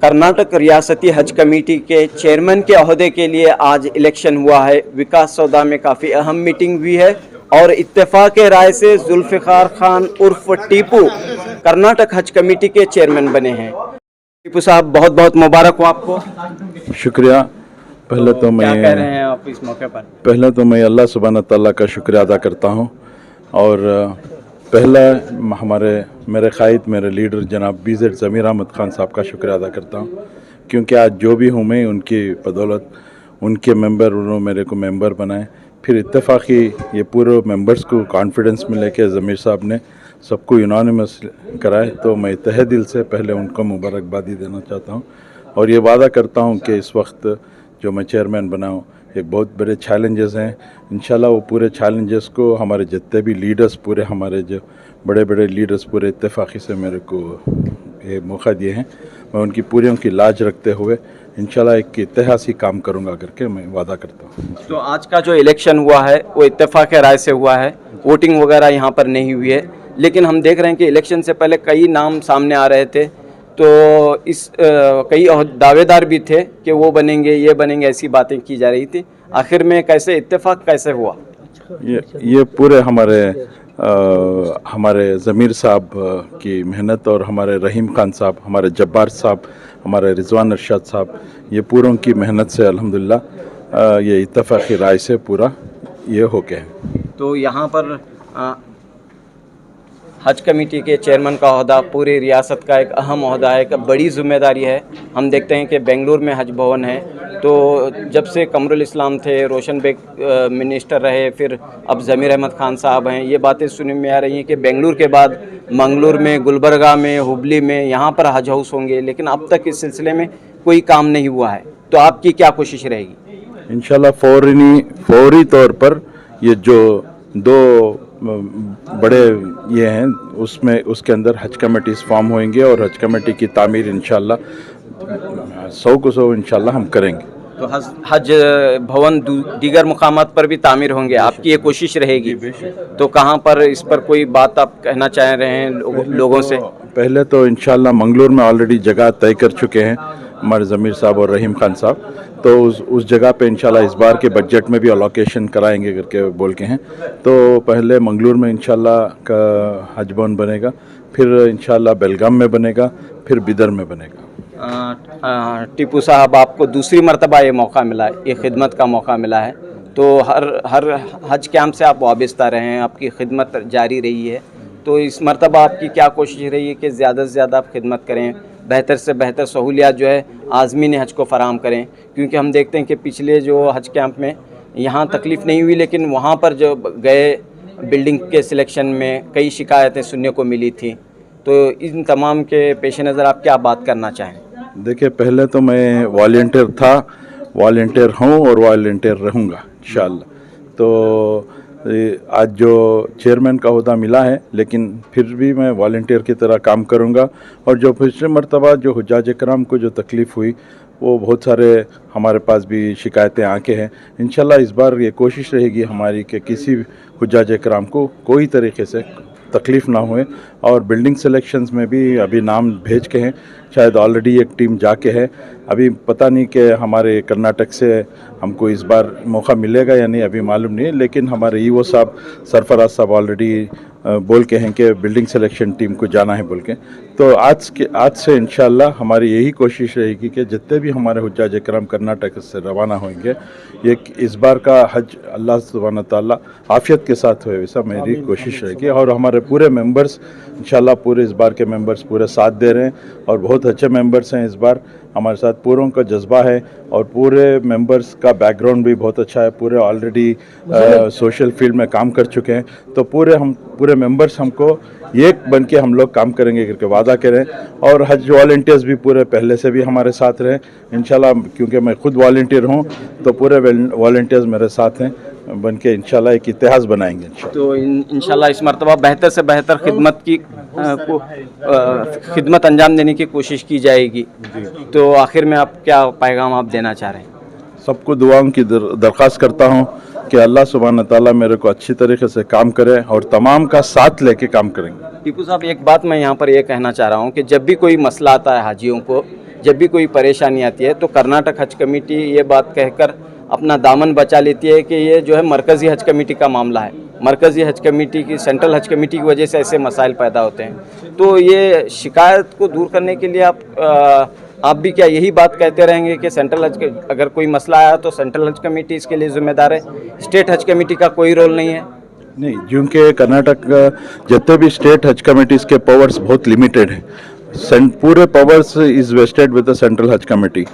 कर्नाटक रियासती हज कमेटी के चेयरमैन के ओहदे के लिए आज इलेक्शन हुआ है। विकास सौदा में काफ़ी अहम मीटिंग हुई है और इत्तेफाक राय से जुल्फ़िकार खान उर्फ टीपू कर्नाटक हज कमेटी के चेयरमैन बने हैं। टीपू साहब, बहुत बहुत मुबारक हो आपको। शुक्रिया। पहले तो मैं क्या कह रहे हैं आप इस मौके पर? पहले तो मैं अल्लाह सुब्हान तआला का शुक्रिया अदा करता हूँ और पहला मेरे कायद मेरे लीडर जनाब BZ ज़मीर अहमद ख़ान साहब का शुक्रिया अदा करता हूँ, क्योंकि आज जो भी हूँ मैं उनकी बदौलत उनके मेंबर उन्होंने मेरे को मेंबर बनाए। फिर इत्तेफाकी ये पूरे मेंबर्स को कॉन्फिडेंस में लेके ज़मीर साहब ने सबको यूनानिमस कराए, तो मैं तहे दिल से पहले उनको मुबारकबादी देना चाहता हूँ और ये वादा करता हूँ कि इस वक्त जो मैं चेयरमैन बना हूँ एक बहुत बड़े चैलेंजेस हैं। इंशाल्लाह वो पूरे चैलेंजेस को हमारे जितने भी लीडर्स पूरे हमारे जो बड़े बड़े लीडर्स पूरे इत्तेफाकी से मेरे को ये मौका दिए हैं, मैं उनकी पूरी की लाज रखते हुए इंशाल्लाह एक इतिहासी काम करूँगा करके मैं वादा करता हूँ। तो आज का जो इलेक्शन हुआ है वो इत्तेफाक राय से हुआ है, वोटिंग वगैरह यहाँ पर नहीं हुई है, लेकिन हम देख रहे हैं कि इलेक्शन से पहले कई नाम सामने आ रहे थे, तो इस कई दावेदार भी थे कि वो बनेंगे ये बनेंगे, ऐसी बातें की जा रही थी। आखिर में कैसे इत्तेफाक कैसे हुआ? ये पूरे हमारे ज़मीर साहब की मेहनत और हमारे रहीम खान साहब, हमारे जब्बार साहब, हमारे रिजवान अरशद साहब, ये पूरों की मेहनत से अल्हम्दुलिल्लाह ये इत्तेफाकी राय से पूरा ये हो गया है। तो यहाँ पर हज कमेटी के चेयरमैन का ओहदा पूरी रियासत का एक अहम ओहदा है, एक बड़ी जिम्मेदारी है। हम देखते हैं कि बेंगलुरु में हज भवन है, तो जब से कमरुल इस्लाम थे, रोशन बेग मिनिस्टर रहे, फिर अब ज़मीर अहमद ख़ान साहब हैं, ये बातें सुनने में आ रही हैं कि बेंगलुरु के बाद मंगलूर में, गुलबर्गा में, हुबली में यहाँ पर हज हाउस होंगे, लेकिन अब तक इस सिलसिले में कोई काम नहीं हुआ है। तो आपकी क्या कोशिश रहेगी? इंशाल्लाह फौरी तौर पर ये जो दो बड़े ये हैं उसके अंदर हज कमेटीज़ फॉर्म होंगे और हज कमेटी की तामीर इंशाल्लाह 100% इंशाल्लाह हम करेंगे। तो हज भवन दीगर मुकामात पर भी तामीर होंगे, आपकी ये कोशिश रहेगी? तो कहाँ पर इस पर कोई बात आप कहना चाह रहे हैं लोगों से? पहले तो इंशाल्लाह मंगलूर में ऑलरेडी जगह तय कर चुके हैं हमारे ज़मीर साहब और रहीम खान साहब, तो उस जगह पे इंशाल्लाह इस बार के बजट में भी अलोकेशन कराएंगे करके बोल के हैं। तो पहले मंगलूर में इंशाल्लाह का हज भवन बनेगा, फिर इंशाल्लाह बेलगाम में बनेगा, फिर बिदर में बनेगा। टीपू साहब, आपको दूसरी मरतबा ये मौका मिला है, ये खिदमत का मौका मिला है, तो हर हज कैंप से आप वाबस्ता रहे हैं, आपकी खिदमत जारी रही है, तो इस मरतबा आपकी क्या कोशिश रही है कि ज़्यादा से ज़्यादा आप खिदमत करें, बेहतर से बेहतर सहूलियात जो है आज़मीन हज को फ़राहम करें? क्योंकि हम देखते हैं कि पिछले जो हज कैंप में यहाँ तकलीफ़ नहीं हुई, लेकिन वहाँ पर जो गए बिल्डिंग के सिलेक्शन में कई शिकायतें सुनने को मिली थी, तो इन तमाम के पेश नज़र आप क्या बात करना चाहें? देखिए, पहले तो मैं वॉलंटियर था, वॉलंटियर हूँ और वॉलंटियर रहूँगा इंशाल्लाह। तो आज जो चेयरमैन का ओहदा मिला है, लेकिन फिर भी मैं वॉलंटियर की तरह काम करूँगा और जो पिछले मरतबा जो हुज्जाज कराम को जो तकलीफ़ हुई वो बहुत सारे हमारे पास भी शिकायतें आके हैं। इंशाल्लाह इस बार ये कोशिश रहेगी हमारी कि किसी हुज्जाज कराम को कोई तरीके से तकलीफ़ ना हुए और बिल्डिंग सिलेक्शंस में भी अभी नाम भेज के हैं, शायद ऑलरेडी एक टीम जाके है, अभी पता नहीं कि हमारे कर्नाटक से हमको इस बार मौका मिलेगा या नहीं, अभी मालूम नहीं है, लेकिन हमारे ईओ साहब सरफराज साहब ऑलरेडी बोल के हैं कि बिल्डिंग सिलेक्शन टीम को जाना है बोल के। तो आज से इंशाल्लाह हमारी यही कोशिश रहेगी कि जितने भी हमारे हुज्जाज कराम कर्नाटक से रवाना होंगे, ये इस बार का हज अल्लाह सुब्हान तआला आफियत के साथ हुए, वैसा मेरी कोशिश रहेगी। और हमारे पूरे मेंबर्स इंशाल्लाह पूरे इस बार के मेंबर्स पूरे साथ दे रहे हैं और बहुत अच्छे मेंबर्स हैं इस बार हमारे साथ, पूरों का जज्बा है और पूरे मेंबर्स का बैकग्राउंड भी बहुत अच्छा है, पूरे ऑलरेडी सोशल फील्ड में काम कर चुके हैं। तो पूरे मेंबर्स हमको एक बन के हम लोग काम करेंगे करके वादा करें और हज वॉलंटियर्स भी पूरे पहले से भी हमारे साथ रहें इंशाल्लाह, क्योंकि मैं खुद वॉलंटियर हूँ, तो पूरे वॉलंटियर्स मेरे साथ हैं, बन के इंशाल्लाह एक इतिहास बनाएंगे इंशाल्लाह। तो इंशाल्लाह इस मरतबा बेहतर से बेहतर खिदमत अंजाम देने की कोशिश की जाएगी। तो आखिर में आप क्या पैगाम आप देना चाह रहे हैं? सबको दुआओं की दरख्वास्त करता हूँ कि अल्लाह सुब्हान तआला मेरे को अच्छी तरीके से काम करे और तमाम का साथ लेके काम करेंगे। टीपू साहब, एक बात मैं यहाँ पर ये कहना चाह रहा हूँ कि जब भी कोई मसला आता है हाजियों को, जब भी कोई परेशानी आती है तो कर्नाटक हज कमेटी ये बात कहकर अपना दामन बचा लेती है कि ये जो है मरकज़ी हज कमेटी का मामला है, मरकज़ी हज कमेटी की, सेंट्रल हज कमेटी की वजह से ऐसे मसाइल पैदा होते हैं। तो ये शिकायत को दूर करने के लिए आप भी क्या यही बात कहते रहेंगे कि सेंट्रल हज अगर कोई मसला आया तो सेंट्रल हज कमेटी इसके लिए जिम्मेदार है, स्टेट हज कमेटी का कोई रोल नहीं है? नहीं, क्योंकि कर्नाटक जितने भी स्टेट हज कमेटीज़ के पावर्स बहुत लिमिटेड हैं। पूरे powers is wasted with the central हज कमेटी।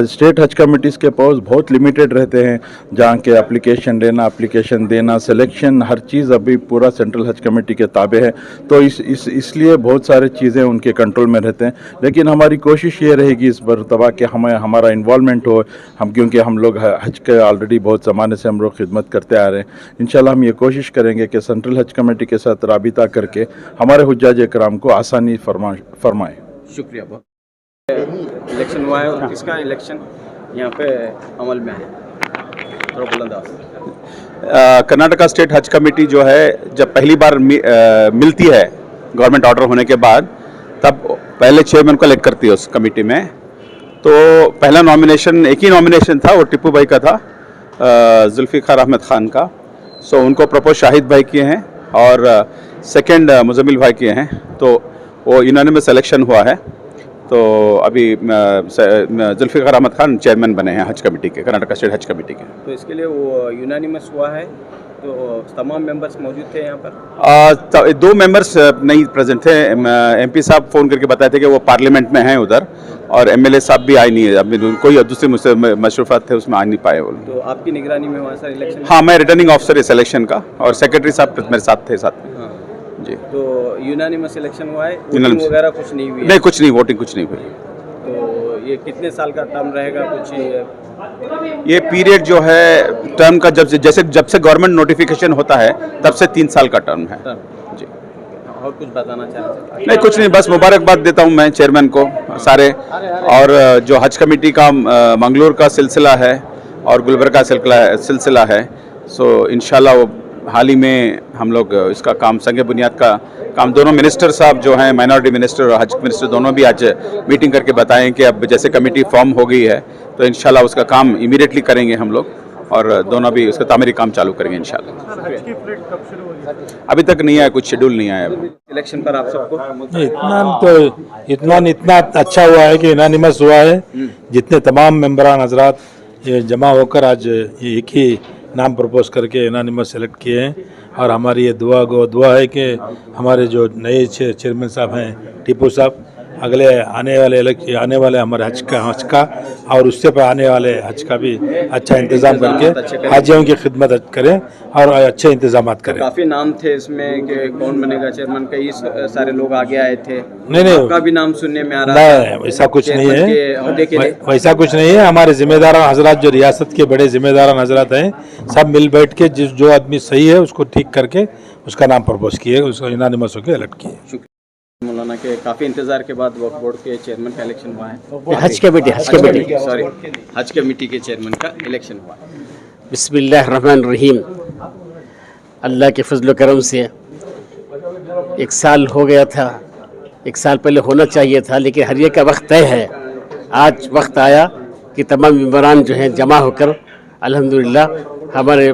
स्टेट हज कमेटीज़ के पावर्स बहुत लिमिटेड रहते हैं, जहाँ के एप्लीकेशन लेना, एप्लीकेशन देना, सिलेक्शन, हर चीज़ अभी पूरा सेंट्रल हज कमेटी के ताबे है। तो इसलिए बहुत सारी चीज़ें उनके कंट्रोल में रहते हैं। लेकिन हमारी कोशिश ये रहेगी इस मरतबा कि हमारा इन्वॉल्वमेंट हो, क्योंकि हम लोग हज के ऑलरेडी बहुत ज़माने से हम लोग खिदमत करते आ रहे हैं। इंशाल्लाह हम ये कोशिश करेंगे कि सेंट्रल हज कमेटी के साथ राबिता करके हमारे हुज्जाज इकराम को आसानी फरमाएँ। शुक्रिया बहुत। इलेक्शन हुआ है और किसका इलेक्शन यहाँ पे अमल में है? थोड़ा बुलंदाज। कर्नाटका स्टेट हज कमेटी जो है जब पहली बार मिलती है गवर्नमेंट ऑर्डर होने के बाद, तब पहले चेयरमैन को इलेक्ट करती है उस कमेटी में। तो पहला नॉमिनेशन एक ही नॉमिनेशन था, वो टिप्पू भाई का था, जुल्फ़िकार अहमद ख़ान का। सो उनको प्रपोज शाहिद भाई किए हैं और सेकंड मुज़म्मिल भाई किए हैं। तो वो यूनानिमस सिलेक्शन हुआ है। तो अभी जुल्फ़िकार अहमद ख़ान चेयरमैन बने हैं हज कमेटी के, कर्नाटका स्टेट हज कमेटी के। तो इसके लिए वो यूनानिमस हुआ है, तो तमाम मेंबर्स मौजूद थे यहाँ पर? 2 मेंबर्स नहीं प्रेजेंट थे। एमपी साहब फ़ोन करके बताए थे कि वो पार्लियामेंट में हैं उधर, और एमएलए साहब भी आए नहीं है। अभी कोई दूसरे मशरूफ़ात थे, उसमें आ नहीं पाए वो। तो आपकी निगरानी में हुआ सर इलेक्शन? हाँ, मैं रिटर्निंग ऑफिसर इस इलेक्शन का, और सेक्रेटरी साहब मेरे साथ थे साथ में। हाँ जी। तो यूनानिमस इलेक्शन हुआ है, वोटिंग वगैरह कुछ नहीं हुई है? नहीं, कुछ नहीं, वोटिंग कुछ नहीं हुई। तो ये कितने साल का टर्म रहेगा कुछ? ये पीरियड जो है टर्म का जब से गवर्नमेंट नोटिफिकेशन होता है तब से 3 साल का टर्म है जी। और कुछ बताना चाह रहे हैं? नहीं, कुछ नहीं, बस मुबारकबाद देता हूँ मैं चेयरमैन को सारे। और जो हज कमेटी का मंगलूर का सिलसिला है और गुलबर्गा का सिलसिला है, सो इंशाल्लाह वो हाल ही में हम लोग इसका काम संगे बुनियाद का काम, दोनों मिनिस्टर साहब जो हैं, माइनॉरिटी मिनिस्टर और हज मिनिस्टर, दोनों भी आज मीटिंग करके बताएं कि अब जैसे कमेटी फॉर्म हो गई है तो इंशाल्लाह उसका काम इमीडिएटली करेंगे हम लोग, और दोनों भी उसका तामीरी काम चालू करेंगे इंशाल्लाह। अभी तक नहीं आया, कुछ शेड्यूल नहीं आया इलेक्शन पर आप सबको? इतना अच्छा हुआ है कि इनानिमस हुआ है। जितने तमाम मेंबरान हजरात ये जमा होकर आज ये एक ही नाम प्रपोज करके इनानिमस सेलेक्ट किए हैं। और हमारी ये दुआ है कि हमारे जो नए चेयरमैन साहब हैं टीपू साहब, अगले आने वाले हमारे हज का और उससे पर आने वाले हज का भी अच्छा इंतज़ाम करके हाजियों की खिदमत करें और अच्छे इंतजाम करें। काफ़ी नाम थे इसमें कि कौन बनेगा चेयरमैन, कई सारे लोग आगे आए थे। नहीं, आपका भी नाम सुनने में आ रहा है। वैसा कुछ नहीं है, वैसा कुछ नहीं है। हमारे जिम्मेदार हजरात, जो रियासत के बड़े जिम्मेदार हजरात हैं, सब मिल बैठ के जो आदमी सही है उसको ठीक करके उसका नाम प्रपोज किए, उसको यूनानिमस होकर इलेक्ट किए। मौलाना के काफ़ी इंतज़ार के बाद वक्फ बोर्ड के चेयरमैन का इलेक्शन हुआ है। हज कमेटी हज कमेटी के चेयरमैन का इलेक्शन हुआ है। बिस्मिल्लाहिर्रहमानिर्रहीम। अल्लाह के फजल करम से 1 साल हो गया था, 1 साल पहले होना चाहिए था, लेकिन हर एक का वक्त तय है। आज वक्त आया कि तमाम मेंबरान जो हैं जमा होकर अल्हम्दुलिल्लाह हमारे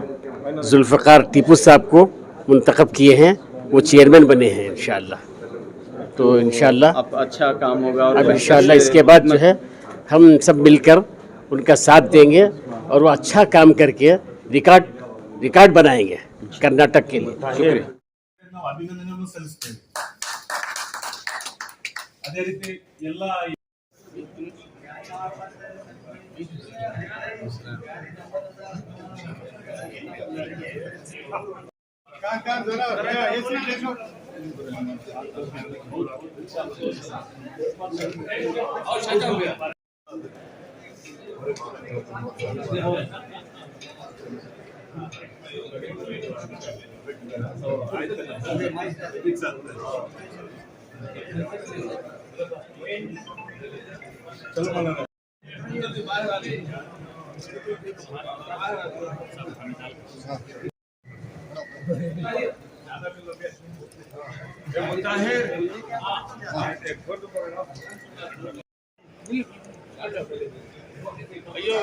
जुल्फ़िकार टीपू साहब को मुंतखब किए हैं, वो चेयरमैन बने हैं इंशाअल्लाह। तो इंशाअल्लाह अब अच्छा काम होगा, और अब इंशाअल्लाह इसके बाद जो है हम सब मिलकर उनका साथ देंगे और वो अच्छा काम करके रिकॉर्ड बनाएंगे कर्नाटक के लिए। शुक्रिया। ಅಭಿನಂದನೆಯನ್ನು ಸಲ್ಲಿಸುತ್ತೇವೆ. ಅದೇ ರೀತಿ ಎಲ್ಲ ಅಯ್ಯೋ